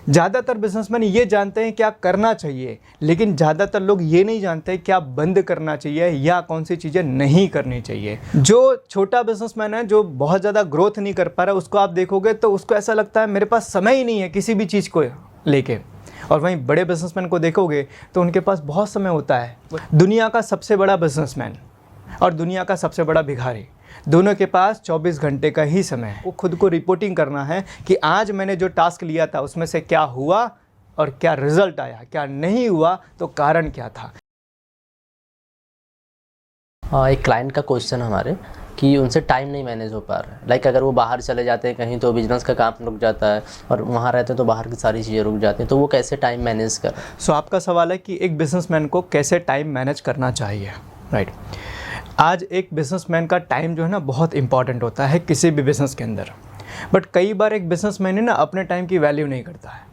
ज़्यादातर बिजनेसमैन ये जानते हैं क्या करना चाहिए, लेकिन ज़्यादातर लोग ये नहीं जानते क्या बंद करना चाहिए या कौन सी चीज़ें नहीं करनी चाहिए। जो छोटा बिजनेसमैन है, जो बहुत ज़्यादा ग्रोथ नहीं कर पा रहा, उसको आप देखोगे तो उसको ऐसा लगता है मेरे पास समय ही नहीं है किसी भी चीज़ को लेके। और वहीं बड़े बिजनेसमैन को देखोगे तो उनके पास बहुत समय होता है। दुनिया का सबसे बड़ा बिजनेसमैन और दुनिया का सबसे बड़ा भिखारी, दोनों के पास 24 घंटे का ही समय है। वो खुद को रिपोर्टिंग करना है कि आज मैंने जो टास्क लिया था उसमें से क्या हुआ और क्या रिजल्ट आया, क्या नहीं हुआ तो कारण क्या था। एक क्लाइंट का क्वेश्चन हमारे कि उनसे टाइम नहीं मैनेज हो पा रहा है। लाइक अगर वो बाहर चले जाते हैं कहीं तो बिजनेस का काम रुक जाता है, और वहाँ रहते हैं तो बाहर की सारी चीज़ें रुक जाती हैं, तो वो कैसे टाइम मैनेज कर। सो आपका सवाल है कि एक बिजनेसमैन को कैसे टाइम मैनेज करना चाहिए, राइट। आज एक बिजनेसमैन का टाइम जो है ना बहुत इंपॉर्टेंट होता है किसी भी बिज़नेस के अंदर, बट कई बार एक बिजनेसमैन है ना अपने टाइम की वैल्यू नहीं करता है।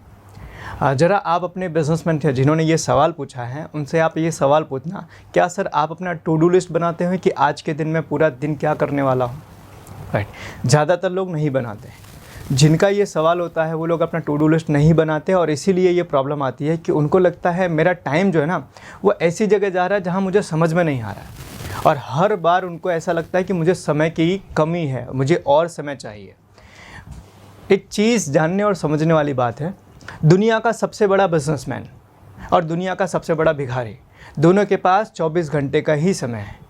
ज़रा आप अपने बिजनेसमैन थे जिन्होंने ये सवाल पूछा है, उनसे आप ये सवाल पूछना, क्या सर आप अपना टू डू लिस्ट बनाते हैं कि आज के दिन में पूरा दिन क्या करने वाला हूँ, राइट। ज़्यादातर लोग नहीं बनाते। जिनका ये सवाल होता है वो लोग अपना टू डू लिस्ट नहीं बनाते, और इसीलिए ये प्रॉब्लम आती है कि उनको लगता है मेरा टाइम जो है ना वो ऐसी जगह जा रहा है जहाँ मुझे समझ में नहीं आ रहा है, और हर बार उनको ऐसा लगता है कि मुझे समय की कमी है, मुझे और समय चाहिए। एक चीज़ जानने और समझने वाली बात है, दुनिया का सबसे बड़ा बिजनेसमैन और दुनिया का सबसे बड़ा भिखारी, दोनों के पास 24 घंटे का ही समय है।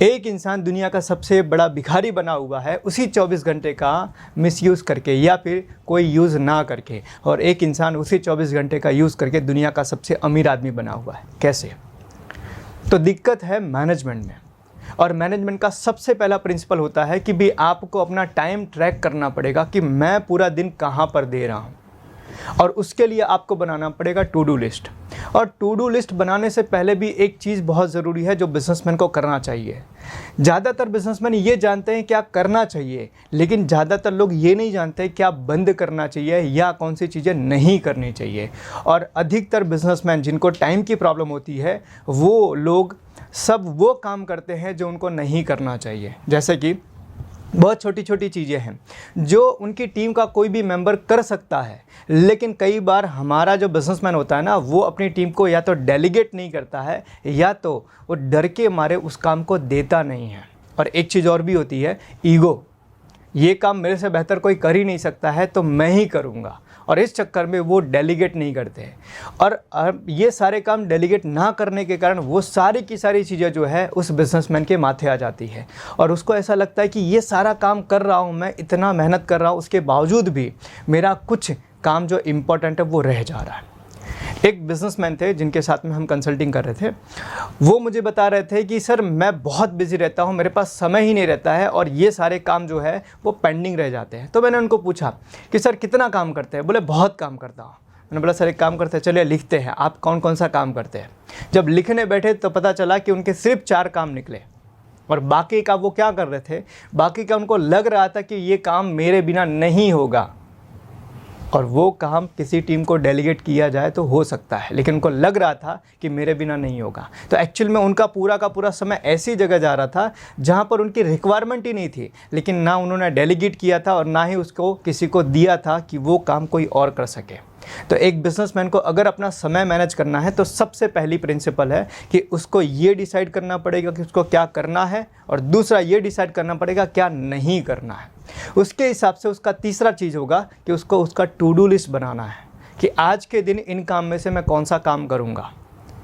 एक इंसान दुनिया का सबसे बड़ा भिखारी बना हुआ है उसी 24 घंटे का मिसयूज़ करके या फिर कोई यूज़ ना करके, और एक इंसान उसी 24 घंटे का यूज़ करके दुनिया का सबसे अमीर आदमी बना हुआ है। कैसे? तो दिक्कत है मैनेजमेंट में, और मैनेजमेंट का सबसे पहला प्रिंसिपल होता है कि भी आपको अपना टाइम ट्रैक करना पड़ेगा कि मैं पूरा दिन कहाँ पर दे रहा हूँ, और उसके लिए आपको बनाना पड़ेगा टू डू लिस्ट। और टू डू लिस्ट बनाने से पहले भी एक चीज़ बहुत ज़रूरी है जो बिजनेसमैन को करना चाहिए। ज़्यादातर बिजनेसमैन ये जानते हैं क्या करना चाहिए, लेकिन ज़्यादातर लोग ये नहीं जानते क्या बंद करना चाहिए या कौन सी चीज़ें नहीं करनी चाहिए। और अधिकतर बिजनेसमैन जिनको टाइम की प्रॉब्लम होती है वो लोग सब वो काम करते हैं जो उनको नहीं करना चाहिए। जैसे कि बहुत छोटी छोटी चीज़ें हैं जो उनकी टीम का कोई भी मेंबर कर सकता है, लेकिन कई बार हमारा जो बिजनेसमैन होता है ना वो अपनी टीम को या तो डेलीगेट नहीं करता है या तो वो डर के मारे उस काम को देता नहीं है। और एक चीज़ और भी होती है, ईगो। ये काम मेरे से बेहतर कोई कर ही नहीं सकता है तो मैं ही करूँगा, और इस चक्कर में वो डेलीगेट नहीं करते। और ये सारे काम डेलीगेट ना करने के कारण वो सारी की सारी चीज़ें जो है उस बिजनेसमैन के माथे आ जाती है, और उसको ऐसा लगता है कि ये सारा काम कर रहा हूँ मैं, इतना मेहनत कर रहा हूँ, उसके बावजूद भी मेरा कुछ काम जो इम्पोर्टेंट है वो रह जा रहा है। एक बिजनेसमैन थे जिनके साथ में हम कंसल्टिंग कर रहे थे, वो मुझे बता रहे थे कि सर मैं बहुत बिजी रहता हूँ, मेरे पास समय ही नहीं रहता है, और ये सारे काम जो है वो पेंडिंग रह जाते हैं। तो मैंने उनको पूछा कि सर कितना काम करते हैं? बोले बहुत काम करता हूँ। मैंने बोला सर एक काम करते हैं, चलिए लिखते हैं, आप कौन कौन सा काम करते हैं। जब लिखने बैठे तो पता चला कि उनके सिर्फ 4 काम निकले, और बाकी का वो क्या कर रहे थे, बाकी का उनको लग रहा था कि ये काम मेरे बिना नहीं होगा, और वो काम किसी टीम को डेलीगेट किया जाए तो हो सकता है, लेकिन उनको लग रहा था कि मेरे बिना नहीं होगा। तो एक्चुअल में उनका पूरा का पूरा समय ऐसी जगह जा रहा था जहाँ पर उनकी रिक्वायरमेंट ही नहीं थी, लेकिन ना उन्होंने डेलीगेट किया था और ना ही उसको किसी को दिया था कि वो काम कोई और कर सके। तो एक बिजनेसमैन को अगर अपना समय मैनेज करना है तो सबसे पहली प्रिंसिपल है कि उसको ये डिसाइड करना पड़ेगा कि उसको क्या करना है, और दूसरा ये डिसाइड करना पड़ेगा क्या नहीं करना है। उसके हिसाब से उसका तीसरा चीज़ होगा कि उसको उसका टू डू लिस्ट बनाना है कि आज के दिन इन काम में से मैं कौन सा काम करूँगा,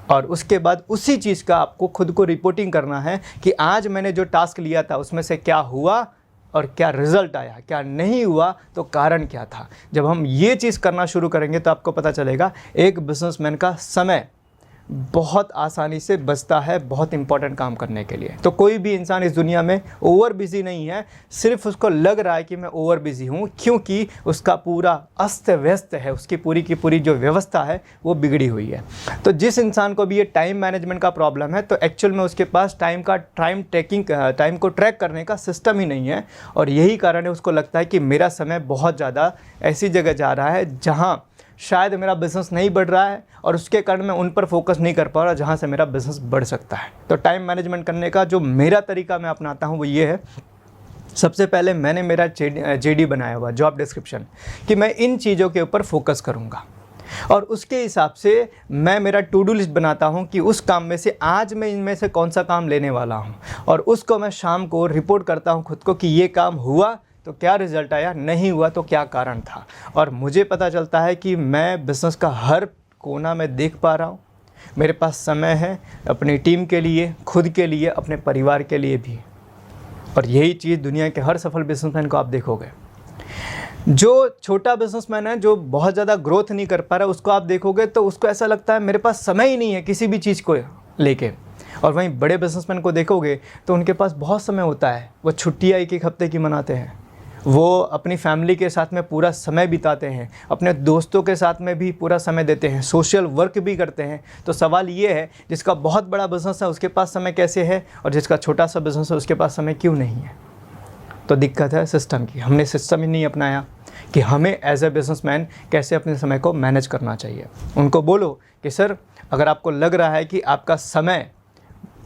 और उसके बाद उसी चीज़ का आपको खुद को रिपोर्टिंग करना है कि आज मैंने जो टास्क लिया था उसमें से क्या हुआ और क्या रिज़ल्ट आया, क्या नहीं हुआ तो कारण क्या था। जब हम ये चीज़ करना शुरू करेंगे तो आपको पता चलेगा एक बिजनेसमैन का समय बहुत आसानी से बचता है बहुत इंपॉर्टेंट काम करने के लिए। तो कोई भी इंसान इस दुनिया में ओवर बिजी नहीं है, सिर्फ उसको लग रहा है कि मैं ओवर बिजी हूँ, क्योंकि उसका पूरा अस्त व्यस्त है, उसकी पूरी की पूरी जो व्यवस्था है वो बिगड़ी हुई है। तो जिस इंसान को भी ये टाइम मैनेजमेंट का प्रॉब्लम है तो एक्चुअल में उसके पास टाइम को ट्रैक करने का सिस्टम ही नहीं है, और यही कारण है उसको लगता है कि मेरा समय बहुत ज़्यादा ऐसी जगह जा रहा है जहाँ शायद मेरा बिज़नेस नहीं बढ़ रहा है, और उसके कारण मैं उन पर फोकस नहीं कर पा रहा जहाँ से मेरा बिज़नेस बढ़ सकता है। तो टाइम मैनेजमेंट करने का जो मेरा तरीका मैं अपनाता हूँ वो ये है, सबसे पहले मैंने मेरा जेडी बनाया हुआ, जॉब डिस्क्रिप्शन, कि मैं इन चीज़ों के ऊपर फोकस करूँगा। और उसके हिसाब से मैं मेरा टू डू लिस्ट बनाता हूँ कि उस काम में से आज मैं इनमें से कौन सा काम लेने वाला हूँ, और उसको मैं शाम को रिपोर्ट करता हूँ खुद को कि ये काम हुआ तो क्या रिज़ल्ट आया, नहीं हुआ तो क्या कारण था। और मुझे पता चलता है कि मैं बिज़नेस का हर कोना में देख पा रहा हूँ, मेरे पास समय है अपनी टीम के लिए, खुद के लिए, अपने परिवार के लिए भी। और यही चीज़ दुनिया के हर सफल बिजनेसमैन को आप देखोगे। जो छोटा बिजनेसमैन है, जो बहुत ज़्यादा ग्रोथ नहीं कर पा रहा है, उसको आप देखोगे तो उसको ऐसा लगता है मेरे पास समय ही नहीं है किसी भी चीज़ को लेके। और वहीं बड़े बिजनेसमैन को देखोगे तो उनके पास बहुत समय होता है, वो छुट्टियाँ एक हफ्ते की मनाते हैं, वो अपनी फैमिली के साथ में पूरा समय बिताते हैं, अपने दोस्तों के साथ में भी पूरा समय देते हैं, सोशल वर्क भी करते हैं। तो सवाल ये है, जिसका बहुत बड़ा बिज़नेस है उसके पास समय कैसे है, और जिसका छोटा सा बिज़नेस है उसके पास समय क्यों नहीं है? तो दिक्कत है सिस्टम की। हमने सिस्टम ही नहीं अपनाया कि हमें एज ए बिज़नेसमैन कैसे अपने समय को मैनेज करना चाहिए। उनको बोलो कि सर, अगर आपको लग रहा है कि आपका समय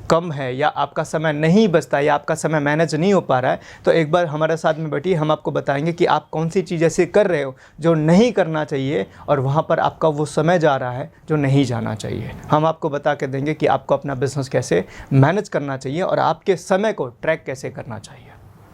कम है या आपका समय नहीं बचता या आपका समय मैनेज नहीं हो पा रहा है, तो एक बार हमारे साथ में बैठिए, हम आपको बताएंगे कि आप कौन सी चीज़ ऐसे कर रहे हो जो नहीं करना चाहिए, और वहाँ पर आपका वो समय जा रहा है जो नहीं जाना चाहिए। हम आपको बता के देंगे कि आपको अपना बिज़नेस कैसे मैनेज करना चाहिए और आपके समय को ट्रैक कैसे करना चाहिए।